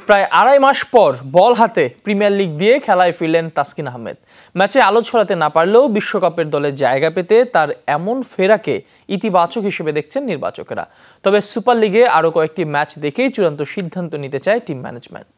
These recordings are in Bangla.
প্রায় আড়াই মাস পর বল হাতে প্রিমিয়ার লিগ দিয়ে খেলায় ফিরলেন তাসকিন আহমেদ। ম্যাচে আলো ছড়াতে না পারলেও বিশ্বকাপের দলে জায়গা পেতে তার এমন ফেরাকে ইতিবাচক হিসেবে দেখছেন নির্বাচকেরা। তবে সুপার লিগে আরও কয়েকটি ম্যাচ দেখেই চূড়ান্ত সিদ্ধান্ত নিতে চায় টিম ম্যানেজমেন্ট।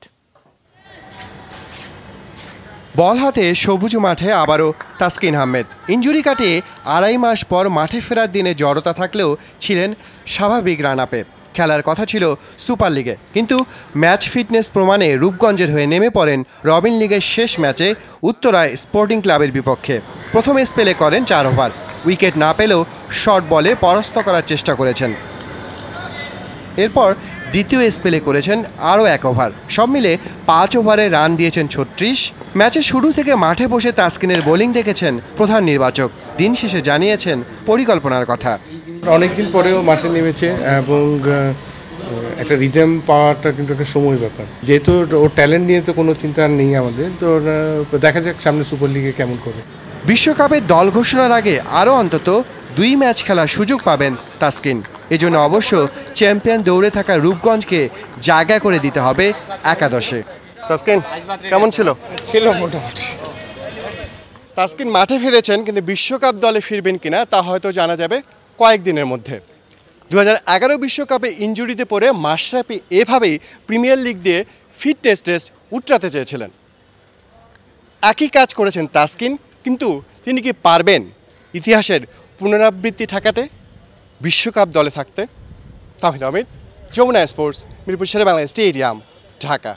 বল হাতে সবুজ মাঠে আবারও তাসকিন আহমেদ। ইনজুরি কাটিয়ে আড়াই মাস পর মাঠে ফেরার দিনে জড়তা থাকলেও ছিলেন স্বাভাবিক রান আপে। খেলার কথা ছিল সুপার লিগে, কিন্তু ম্যাচ ফিটনেস প্রমাণে রূপগঞ্জের হয়ে নেমে পড়েন রবিন লিগের শেষ ম্যাচে উত্তরায় স্পোর্টিং ক্লাবের বিপক্ষে। প্রথম স্পেলে করেন 4 ওভার, উইকেট না পেলেও শর্ট বলে পরাস্ত করার চেষ্টা করেছেন। এরপর দ্বিতীয় স্পেলে করেছেন আরও 1 ওভার, সব মিলে 5 ওভারে রান দিয়েছেন 36। ম্যাচের শুরু থেকে মাঠে বসে তাসকিনের বোলিং দেখেছেন প্রধান নির্বাচক। দিন শেষে জানিয়েছেন পরিকল্পনার কথা। অনেকদিন পরেও মাঠে নেমেছে এবং একটা রিদম পাওয়াটা কিন্তু একটা সময় ব্যাপার। যেহেতু ওর ট্যালেন্ট নিয়ে তো কোনো চিন্তা নেই আমাদের, তো দেখা যাক সামনে সুপার লিগে কেমন করে। বিশ্বকাপের দল ঘোষণার আগে আরও অন্তত 2 ম্যাচ খেলার সুযোগ পাবেন তাসকিন। এজন্য অবশ্য চ্যাম্পিয়ন দৌড়ে থাকা রূপগঞ্জকে জায়গা করে দিতে হবে একাদশে। তাসকিন কেমন ছিল মোটামুটি। তাসকিন মাঠে ফিরেছেন, কিন্তু বিশ্বকাপ দলে ফিরবেন কিনা তা হয়তো জানা যাবে কয়েকদিনের মধ্যে। 2011 বিশ্বকাপে ইনজুরিতে পড়ে মাশরাফি এভাবেই প্রিমিয়ার লিগ দিয়ে ফিটনেস টেস্ট উতরাতে চেয়েছিলেন। একই কাজ করেছেন তাসকিন, কিন্তু তিনি কি পারবেন ইতিহাসের পুনরাবৃত্তি ঠেকাতে, বিশ্বকাপ দলে থাকতে? তাহিদ আহমেদ, যমুনা স্পোর্টস, মিরপুর শেরেবাংলা স্টেডিয়াম, ঢাকা।